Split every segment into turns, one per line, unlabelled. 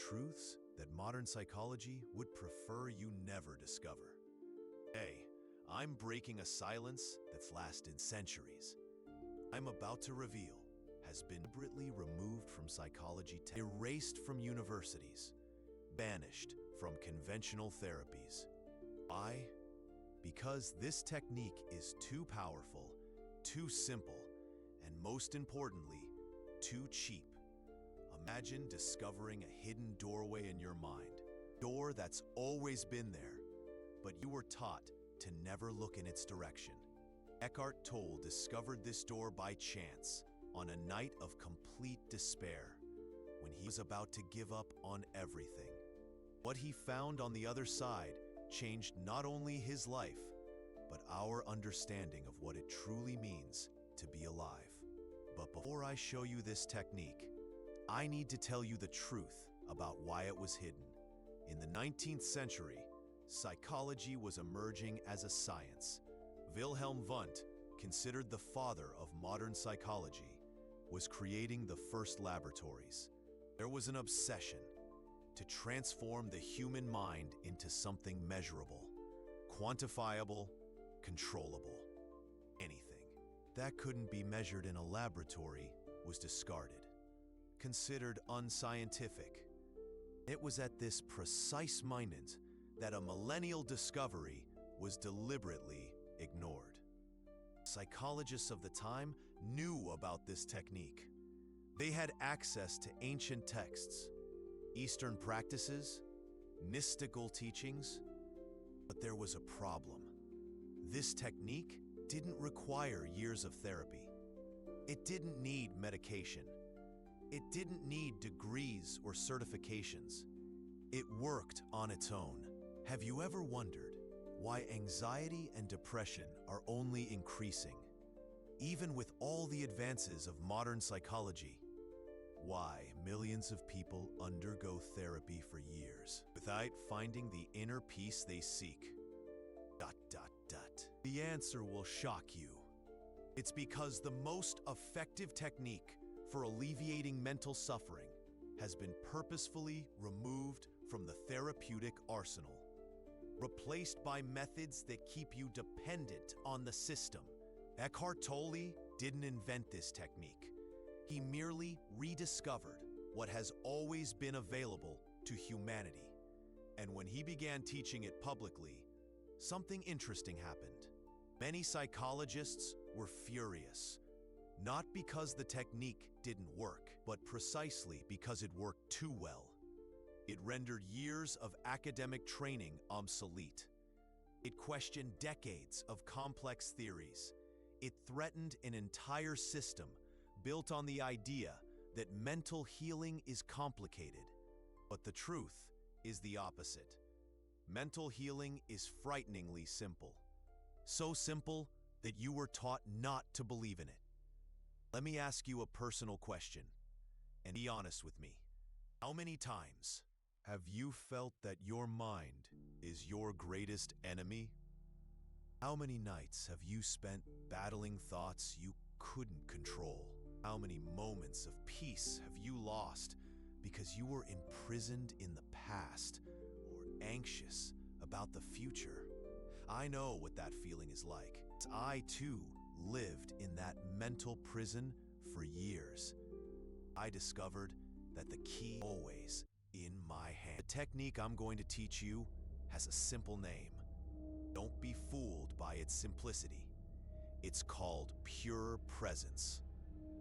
truths that modern psychology would prefer you never discover. Hey, I'm breaking a silence that's lasted centuries. I'm about to reveal has been deliberately removed from psychology, erased from universities, banished from conventional therapies. Why? Because this technique is too powerful, too simple, and most importantly, too cheap. Imagine discovering a hidden doorway in your mind, a door that's always been there, but you were taught to never look in its direction. Eckhart Tolle discovered this door by chance on a night of complete despair, when he was about to give up on everything. What he found on the other side changed not only his life, but our understanding of what it truly means to be alive. But before I show you this technique, I need to tell you the truth about why it was hidden. In the 19th century, psychology was emerging as a science. Wilhelm Wundt, considered the father of modern psychology, was creating the first laboratories. There was an obsession to transform the human mind into something measurable, quantifiable, controllable. Anything that couldn't be measured in a laboratory was discarded, considered unscientific. It was at this precise moment that a millennial discovery was deliberately ignored. Psychologists of the time knew about this technique. They had access to ancient texts, Eastern practices, mystical teachings, but there was a problem. This technique didn't require years of therapy. It didn't need medication. It didn't need degrees or certifications. It worked on its own. Have you ever wondered why anxiety and depression are only increasing, even with all the advances of modern psychology? Why millions of people undergo therapy for years without finding the inner peace they seek? ... The answer will shock you. It's because the most effective technique for alleviating mental suffering has been purposefully removed from the therapeutic arsenal, replaced by methods that keep you dependent on the system. Eckhart Tolle didn't invent this technique. He merely rediscovered what has always been available to humanity. And when he began teaching it publicly, something interesting happened. Many psychologists were furious, not because the technique didn't work, but precisely because it worked too well. It rendered years of academic training obsolete. It questioned decades of complex theories. It threatened an entire system built on the idea that mental healing is complicated. But the truth is the opposite. Mental healing is frighteningly simple. So simple that you were taught not to believe in it. Let me ask you a personal question, and be honest with me. How many times have you felt that your mind is your greatest enemy? How many nights have you spent battling thoughts you couldn't control? How many moments of peace have you lost because you were imprisoned in the past or anxious about the future? I know what that feeling is like. I too lived in that mental prison for years. I discovered that the key always in my hand. The technique I'm going to teach you has a simple name. Don't be fooled by its simplicity. It's called pure presence.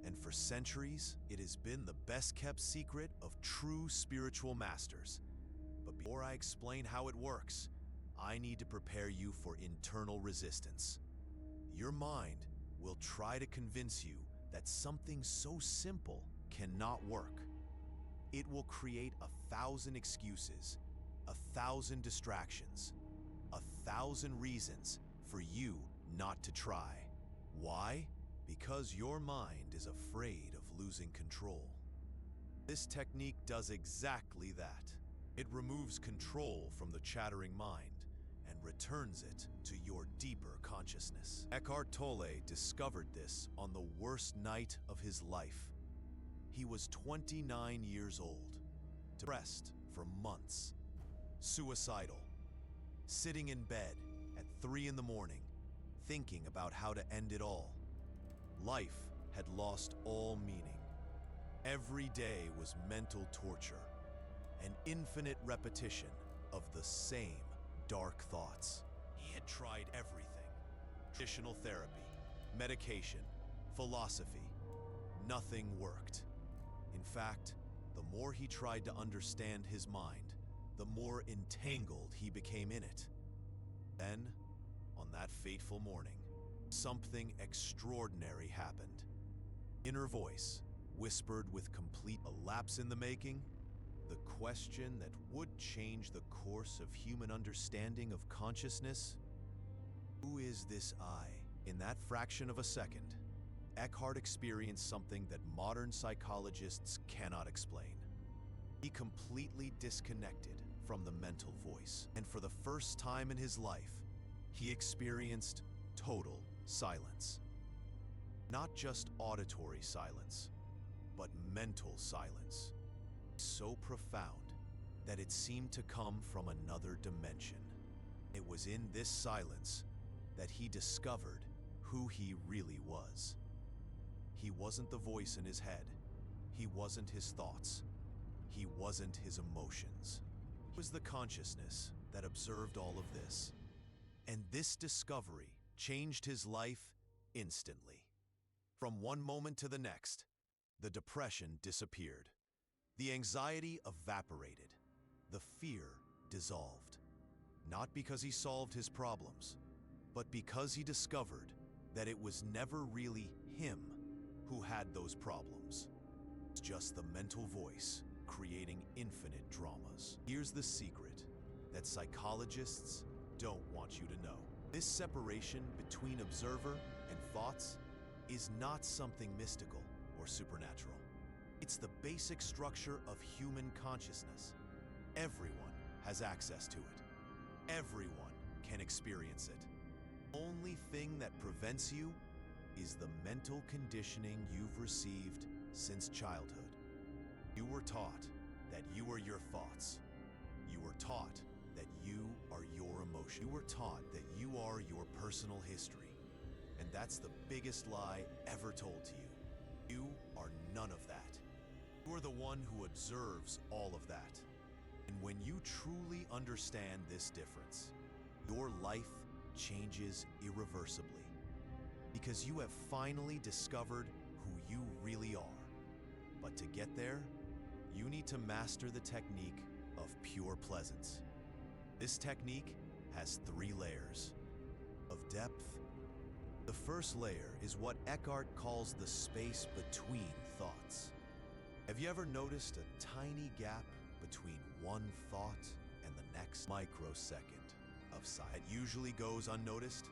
And for centuries, it has been the best-kept secret of true spiritual masters. But before I explain how it works, I need to prepare you for internal resistance. Your mind will try to convince you that something so simple cannot work. It will create 1,000 excuses, 1,000 distractions, 1,000 reasons for you not to try. Why? Because your mind is afraid of losing control. This technique does exactly that. It removes control from the chattering mind and returns it to your deeper consciousness. Eckhart Tolle discovered this on the worst night of his life. He was 29 years old. depressed for months, suicidal, sitting in bed at 3 in the morning, thinking about how to end it all. Life had lost all meaning. Every day was mental torture, an infinite repetition of the same dark thoughts. He had tried everything: traditional therapy, medication, philosophy. Nothing worked. In fact, the more he tried to understand his mind, the more entangled he became in it. Then, on that fateful morning, something extraordinary happened. Inner voice whispered with complete a lapse in the making, the question that would change the course of human understanding of consciousness. Who is this I? In that fraction of a second, Eckhart experienced something that modern psychologists cannot explain. He completely disconnected from the mental voice, and for the first time in his life, he experienced total silence. Not just auditory silence, but mental silence. So profound that it seemed to come from another dimension. It was in this silence that he discovered who he really was. He wasn't the voice in his head. He wasn't his thoughts. He wasn't his emotions. It was the consciousness that observed all of this. And this discovery changed his life instantly. From one moment to the next, the depression disappeared. The anxiety evaporated. The fear dissolved. Not because he solved his problems, but because he discovered that it was never really him who had those problems. It's just the mental voice creating infinite dramas. Here's the secret that psychologists don't want you to know. This separation between observer and thoughts is not something mystical or supernatural. It's the basic structure of human consciousness. Everyone has access to it. Everyone can experience it. Only thing that prevents you is the mental conditioning you've received since childhood. You were taught that you are your thoughts. You were taught that you are your emotion. You were taught that you are your personal history. And that's the biggest lie ever told to you. You are none of that. You are the one who observes all of that. And when you truly understand this difference, your life changes irreversibly. Because you have finally discovered who you really are. But to get there, you need to master the technique of pure presence. This technique has 3 layers of depth. The first layer is what Eckhart calls the space between thoughts. Have you ever noticed a tiny gap between one thought and the next? Microsecond of silence. It usually goes unnoticed.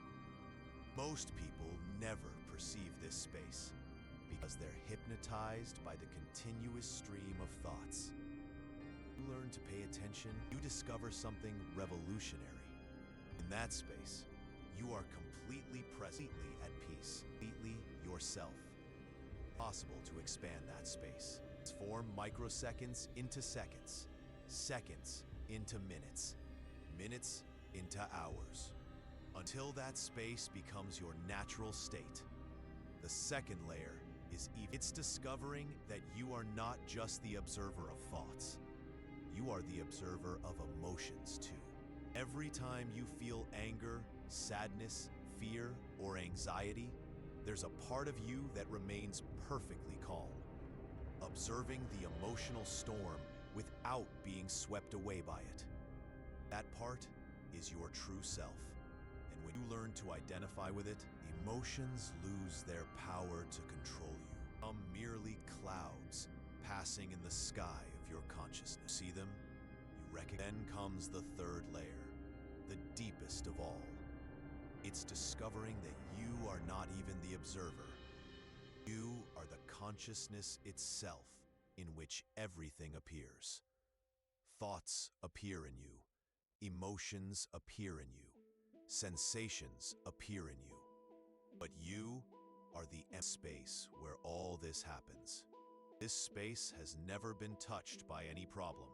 Most people never perceive this space because they're hypnotized by the continuous stream of thoughts. You learn to pay attention, you discover something revolutionary. In that space, you are completely presently at peace, completely yourself. Possible to expand that space. Transform microseconds into seconds, seconds into minutes, minutes into hours, until that space becomes your natural state. The second layer is it's discovering that you are not just the observer of thoughts. You are the observer of emotions too. Every time you feel anger, sadness, fear, or anxiety, there's a part of you that remains perfectly calm, observing the emotional storm without being swept away by it. That part is your true self. And when you learn to identify with it, emotions lose their power to control you. Merely clouds passing in the sky of your consciousness. See them? You recognize. Then comes the third layer, the deepest of all. It's discovering that you are not even the observer. You are the consciousness itself in which everything appears. Thoughts appear in you. Emotions appear in you. Sensations appear in you. But you are the empty space where all this happens. This space has never been touched by any problem,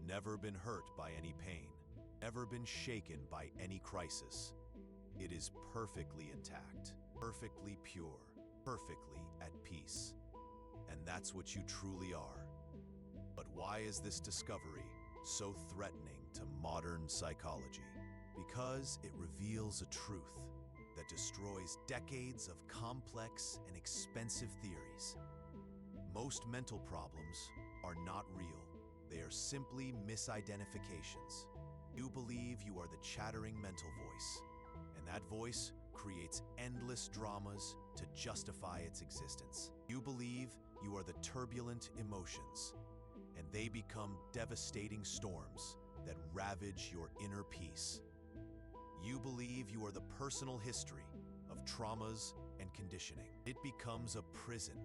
never been hurt by any pain, never been shaken by any crisis. It is perfectly intact, perfectly pure, perfectly at peace. And that's what you truly are. But why is this discovery so threatening to modern psychology? Because it reveals a truth that destroys decades of complex and expensive theories. Most mental problems are not real. They are simply misidentifications. You believe you are the chattering mental voice, and that voice creates endless dramas to justify its existence. You believe you are the turbulent emotions, and they become devastating storms that ravage your inner peace. You believe you are the personal history of traumas and conditioning. It becomes a prison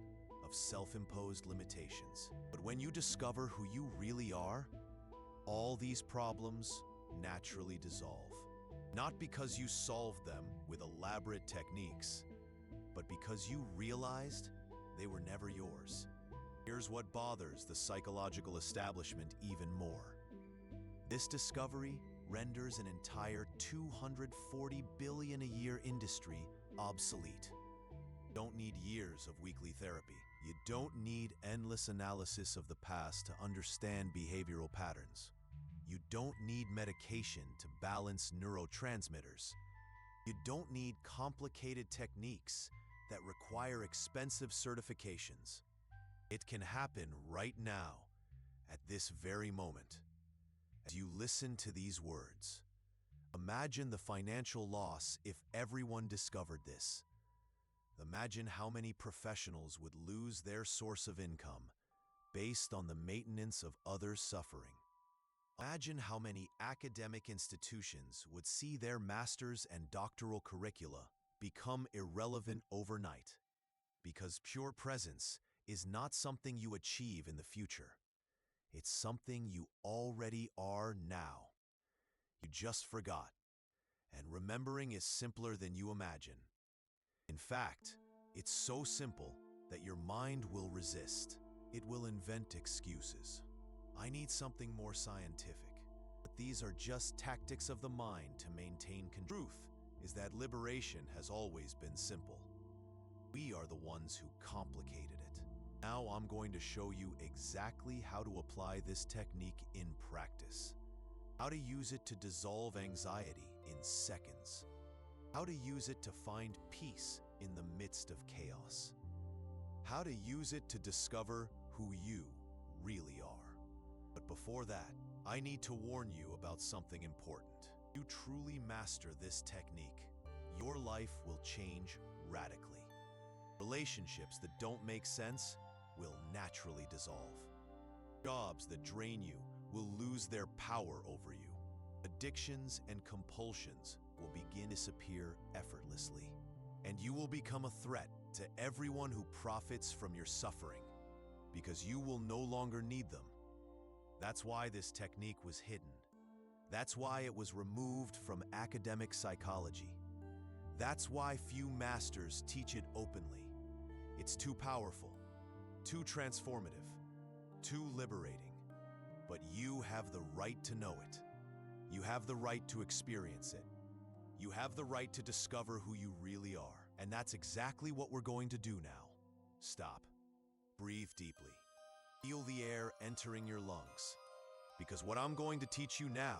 of self-imposed limitations. But when you discover who you really are, all these problems naturally dissolve. Not because you solved them with elaborate techniques, but because you realized they were never yours. Here's what bothers the psychological establishment even more. This discovery renders an entire $240 billion a year industry obsolete. You don't need years of weekly therapy. You don't need endless analysis of the past to understand behavioral patterns. You don't need medication to balance neurotransmitters. You don't need complicated techniques that require expensive certifications. It can happen right now, at this very moment. As you listen to these words, imagine the financial loss if everyone discovered this. Imagine how many professionals would lose their source of income based on the maintenance of others' suffering. Imagine how many academic institutions would see their master's and doctoral curricula become irrelevant overnight. Because pure presence is not something you achieve in the future. It's something you already are now. You just forgot. And remembering is simpler than you imagine. In fact, it's so simple that your mind will resist. It will invent excuses. I need something more scientific. But these are just tactics of the mind to maintain control. Truth is that liberation has always been simple. We are the ones who complicated it. Now I'm going to show you exactly how to apply this technique in practice. How to use it to dissolve anxiety in seconds. How to use it to find peace in the midst of chaos. How to use it to discover who you really are. But before that, I need to warn you about something important. If you truly master this technique, your life will change radically. Relationships that don't make sense will naturally dissolve. Jobs that drain you will lose their power over you. Addictions and compulsions will begin to disappear effortlessly. And you will become a threat to everyone who profits from your suffering, because you will no longer need them. That's why this technique was hidden. That's why it was removed from academic psychology. That's why few masters teach it openly. It's too powerful, too transformative, too liberating. But you have the right to know it. You have the right to experience it. You have the right to discover who you really are. And that's exactly what we're going to do now. Stop. Breathe deeply. Feel the air entering your lungs. Because what I'm going to teach you now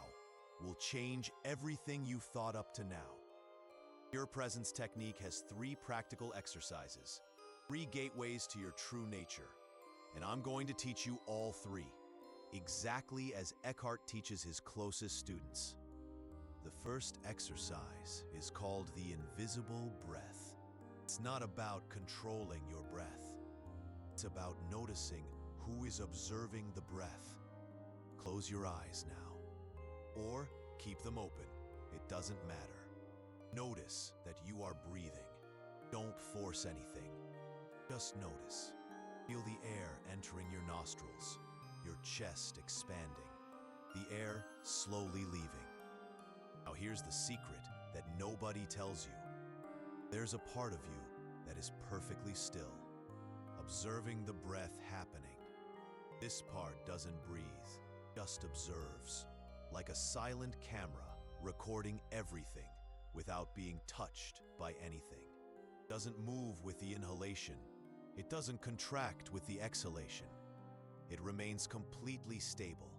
will change everything you've thought up to now. Pure Presence technique has 3 practical exercises, 3 gateways to your true nature. And I'm going to teach you all 3, exactly as Eckhart teaches his closest students. The first exercise is called the invisible breath. It's not about controlling your breath. It's about noticing who is observing the breath. Close your eyes now, or keep them open. It doesn't matter. Notice that you are breathing. Don't force anything. Just notice. Feel the air entering your nostrils, your chest expanding, the air slowly leaving. Now here's the secret that nobody tells you. There's a part of you that is perfectly still, a observing the breath happening. This part doesn't breathe, just observes, like a silent camera recording everything without being touched by anything. Doesn't move with the inhalation. It doesn't contract with the exhalation. It remains completely stable.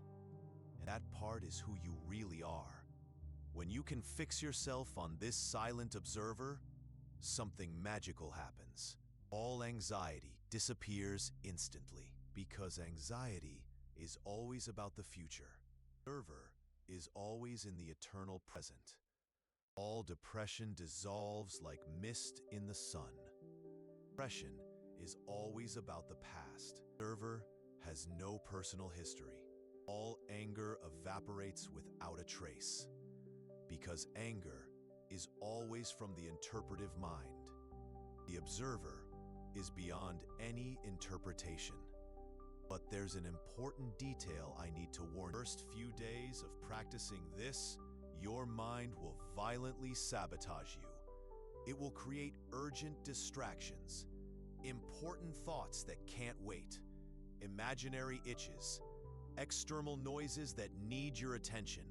And that part is who you really are. When you can fix yourself on this silent observer, something magical happens. All anxiety disappears instantly, because anxiety is always about the future. The observer is always in the eternal present. All depression dissolves like mist in the sun. Depression is always about the past. The observer has no personal history. All anger evaporates without a trace, because anger is always from the interpretive mind. The observer is beyond any interpretation. But there's an important detail I need to warn. First few days of practicing this, your mind will violently sabotage you. It will create urgent distractions, important thoughts that can't wait, imaginary itches, external noises that need your attention.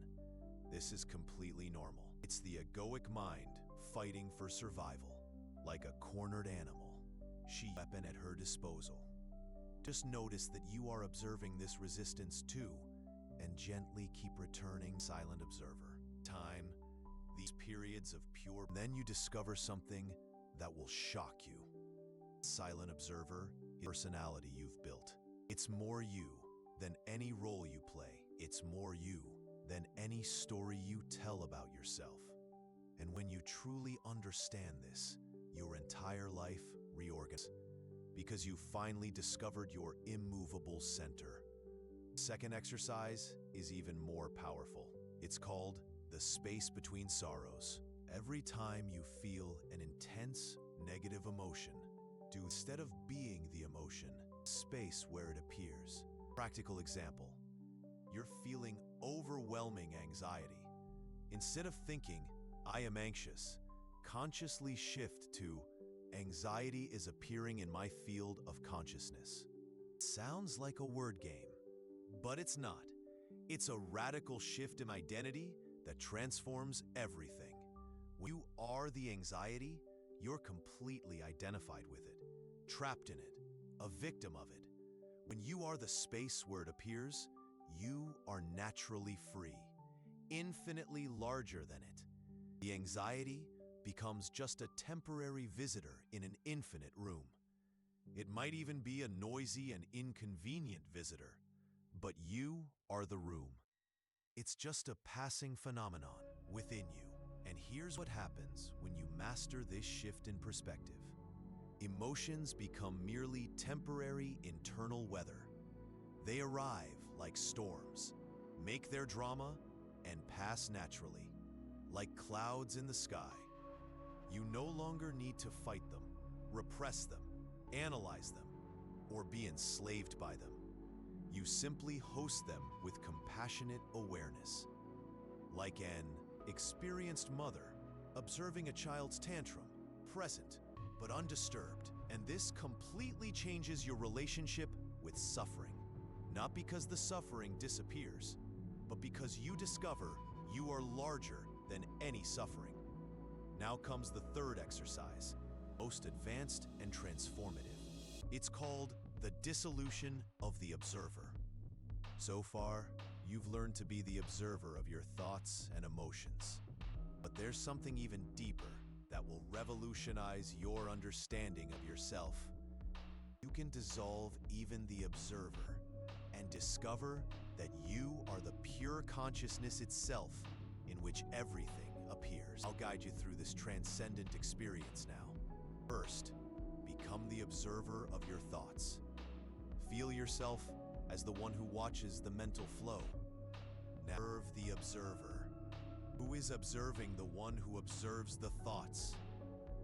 This is completely normal. It's the egoic mind fighting for survival, like a cornered animal. She has a weapon at her disposal. Just notice that you are observing this resistance too, and gently keep returning. Silent observer. Time, these periods of pure. Then you discover something that will shock you. Silent observer is the personality you've built. It's more you than any role you play. It's more you than any story you tell about yourself. And when you truly understand this, your entire life reorganizes, because you finally discovered your immovable center. Second exercise is even more powerful. It's called the space between sorrows. Every time you feel an intense negative emotion, instead of being the emotion, space where it appears. Practical example. You're feeling overwhelming anxiety. Instead of thinking, I am anxious, consciously shift to, anxiety is appearing in my field of consciousness. Sounds like a word game, but it's not. It's a radical shift in identity that transforms everything. When you are the anxiety, you're completely identified with it, trapped in it, a victim of it. When you are the space where it appears, you are naturally free, infinitely larger than it. The anxiety becomes just a temporary visitor in an infinite room. It might even be a noisy and inconvenient visitor, but you are the room. It's just a passing phenomenon within you. And here's what happens when you master this shift in perspective. Emotions become merely temporary internal weather. They arrive like storms, make their drama, and pass naturally, like clouds in the sky. You no longer need to fight them, repress them, analyze them, or be enslaved by them. You simply host them with compassionate awareness. Like an experienced mother observing a child's tantrum, present but undisturbed. And this completely changes your relationship with suffering. Not because the suffering disappears, but because you discover you are larger than any suffering. Now comes the third exercise, most advanced and transformative. It's called the dissolution of the observer. So far, you've learned to be the observer of your thoughts and emotions. But there's something even deeper that will revolutionize your understanding of yourself. You can dissolve even the observer and discover that you are the pure consciousness itself in which everything appears. I'll guide you through this transcendent experience now. First, become the observer of your thoughts. Feel yourself as the one who watches the mental flow. Now, observe the observer. Who is observing the one who observes the thoughts?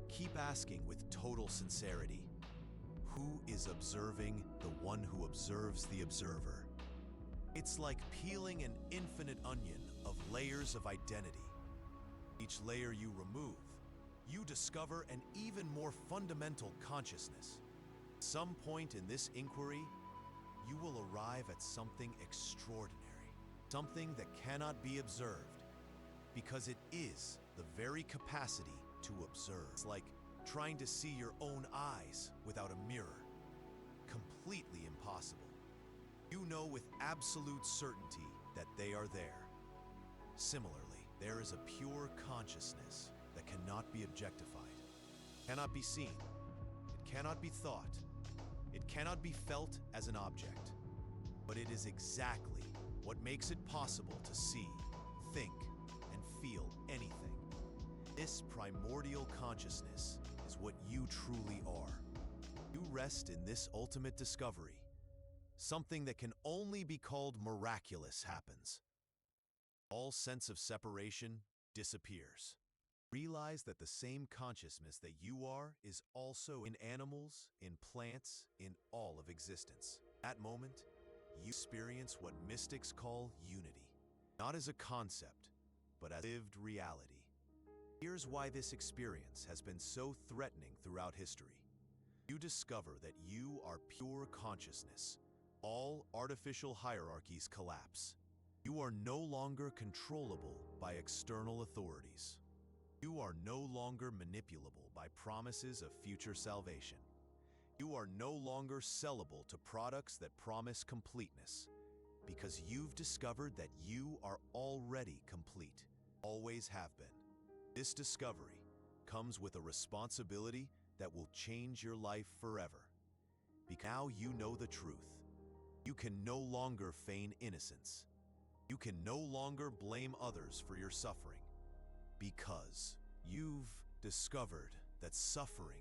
Keep asking with total sincerity. Who is observing the one who observes the observer? It's like peeling an infinite onion of layers of identity. Each layer you remove, you discover an even more fundamental consciousness. At some point in this inquiry, you will arrive at something extraordinary, something that cannot be observed, because it is the very capacity to observe. It's like trying to see your own eyes without a mirror. Completely impossible. You know with absolute certainty that they are there. Similarly, there is a pure consciousness that cannot be objectified, cannot be seen, it cannot be thought, it cannot be felt as an object, but it is exactly what makes it possible to see, think, and feel anything. This primordial consciousness is what you truly are. You rest in this ultimate discovery. Something that can only be called miraculous happens. All sense of separation disappears. Realize that the same consciousness that you are is also in animals, in plants, in all of existence. At that moment, you experience what mystics call unity, not as a concept, but as lived reality. Here's why this experience has been so threatening throughout history. You discover that you are pure consciousness. All artificial hierarchies collapse. You are no longer controllable by external authorities. You are no longer manipulable by promises of future salvation. You are no longer sellable to products that promise completeness, because you've discovered that you are already complete, always have been. This discovery comes with a responsibility that will change your life forever. Because now you know the truth. You can no longer feign innocence. You can no longer blame others for your suffering, because you've discovered that suffering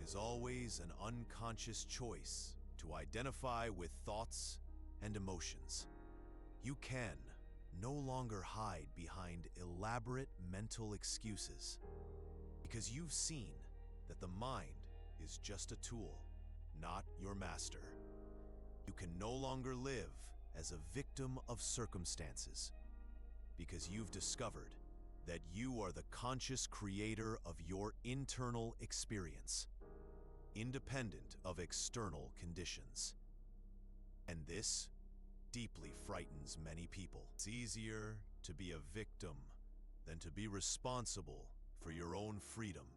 is always an unconscious choice to identify with thoughts and emotions. You can no longer hide behind elaborate mental excuses, because you've seen that the mind is just a tool, not your master. You can no longer live as a victim of circumstances, because you've discovered that you are the conscious creator of your internal experience, independent of external conditions. And this deeply frightens many people. It's easier to be a victim than to be responsible for your own freedom.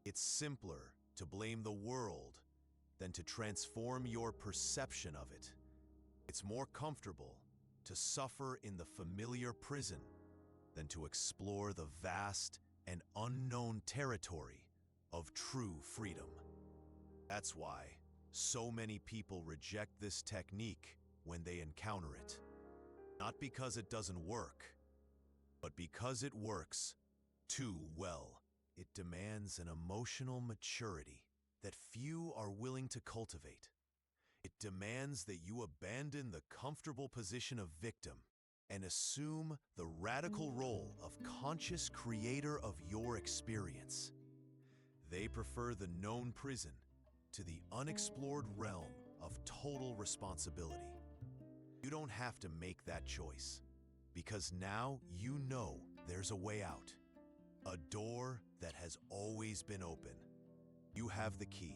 It's simpler to blame the world than to transform your perception of it. It's more comfortable to suffer in the familiar prison than to explore the vast and unknown territory of true freedom. That's why so many people reject this technique when they encounter it. Not because it doesn't work, but because it works too well. It demands an emotional maturity that few are willing to cultivate. It demands that you abandon the comfortable position of victim and assume the radical role of conscious creator of your experience. They prefer the known prison to the unexplored realm of total responsibility. You don't have to make that choice, because now you know there's a way out, a door that has always been open. You have the key.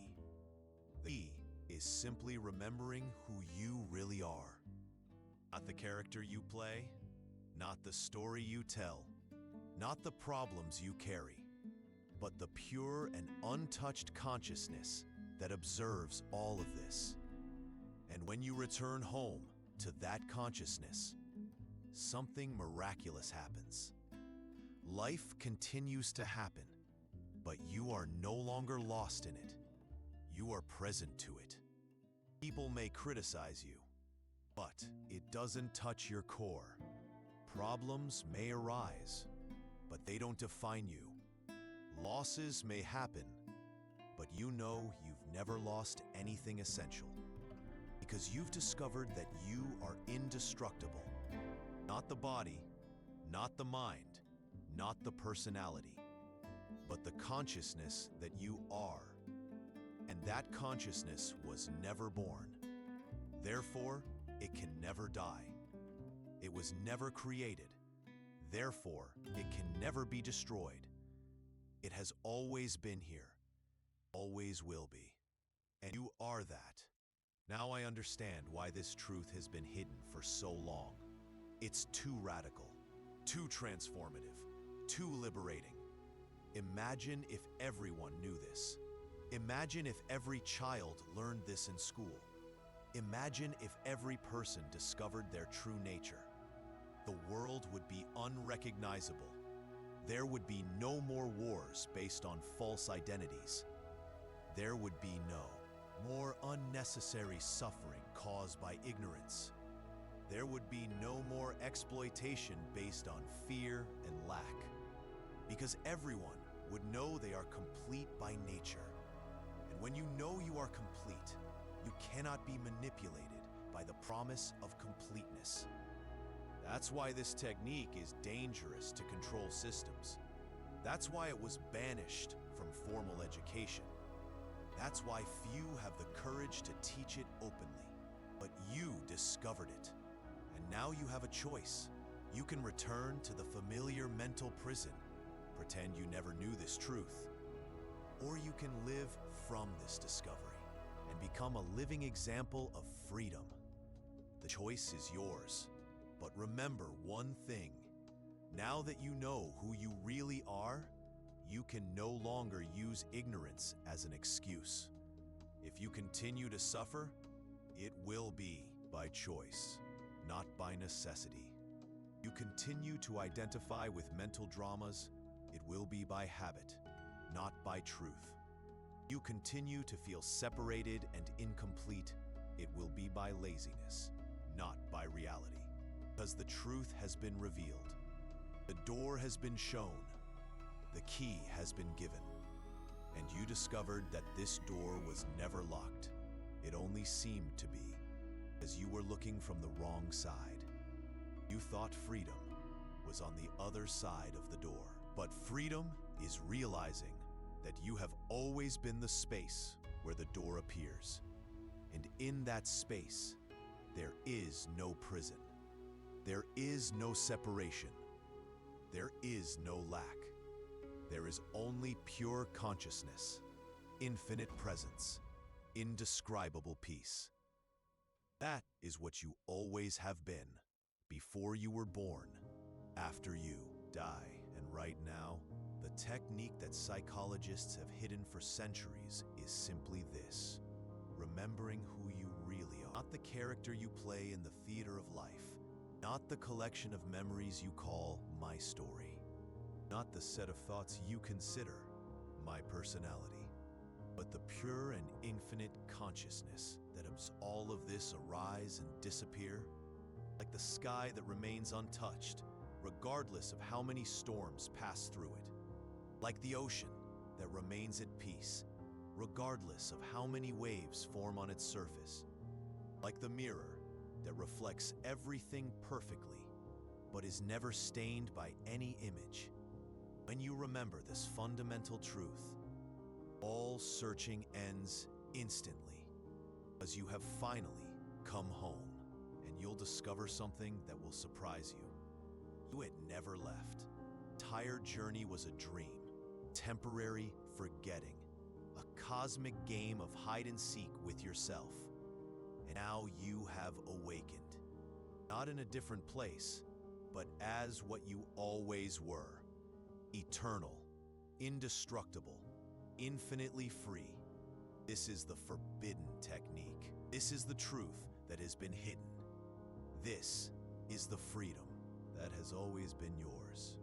The key is simply remembering who you really are. Not the character you play, not the story you tell, not the problems you carry, but the pure and untouched consciousness that observes all of this. And when you return home to that consciousness, something miraculous happens. Life continues to happen, but you are no longer lost in it. You are present to it. People may criticize you, but it doesn't touch your core. Problems may arise, but they don't define you. Losses may happen, but you know you've never lost anything essential, because you've discovered that you are indestructible. Not the body, not the mind, not the personality, but the consciousness that you are. And that consciousness was never born. Therefore, it can never die. It was never created. Therefore, it can never be destroyed. It has always been here, always will be. And you are that. Now I understand why this truth has been hidden for so long. It's too radical, too transformative, too liberating. Imagine if everyone knew this. Imagine if every child learned this in school. Imagine if every person discovered their true nature. The world would be unrecognizable. There would be no more wars based on false identities. There would be no more unnecessary suffering caused by ignorance. There would be no more exploitation based on fear and lack. Because everyone would know they are complete by nature. And when you know you are complete, you cannot be manipulated by the promise of completeness. That's why this technique is dangerous to control systems. That's why it was banished from formal education. That's why few have the courage to teach it openly. But you discovered it. And now you have a choice. You can return to the familiar mental prison, pretend you never knew this truth, or you can live from this discovery and become a living example of freedom. The choice is yours. But remember one thing. Now that you know who you really are, you can no longer use ignorance as an excuse. If you continue to suffer, it will be by choice, not by necessity. You continue to identify with mental dramas, it will be by habit, not by truth. You continue to feel separated and incomplete, it will be by laziness, not by reality. Because the truth has been revealed. The door has been shown. The key has been given. And you discovered that this door was never locked. It only seemed to be, as you were looking from the wrong side. You thought freedom was on the other side of the door. But freedom is realizing that you have always been the space where the door appears. And in that space, there is no prison. There is no separation. There is no lack. There is only pure consciousness, infinite presence, indescribable peace. That is what you always have been, before you were born, after you die. And right now, the technique that psychologists have hidden for centuries is simply this: remembering who you really are. Not the character you play in the theater of life. Not the collection of memories you call my story. Not the set of thoughts you consider my personality. But the pure and infinite consciousness that absorbs all of this arise and disappear, like the sky that remains untouched, regardless of how many storms pass through it. Like the ocean that remains at peace, regardless of how many waves form on its surface. Like the mirror that reflects everything perfectly, but is never stained by any image. When you remember this fundamental truth, all searching ends instantly, as you have finally come home, and you'll discover something that will surprise you. You had never left. The entire journey was a dream, temporary forgetting, a cosmic game of hide and seek with yourself. And now you have awakened, not in a different place, but as what you always were, eternal, indestructible, infinitely free. This is the forbidden technique. This is the truth that has been hidden. This is the freedom that has always been yours.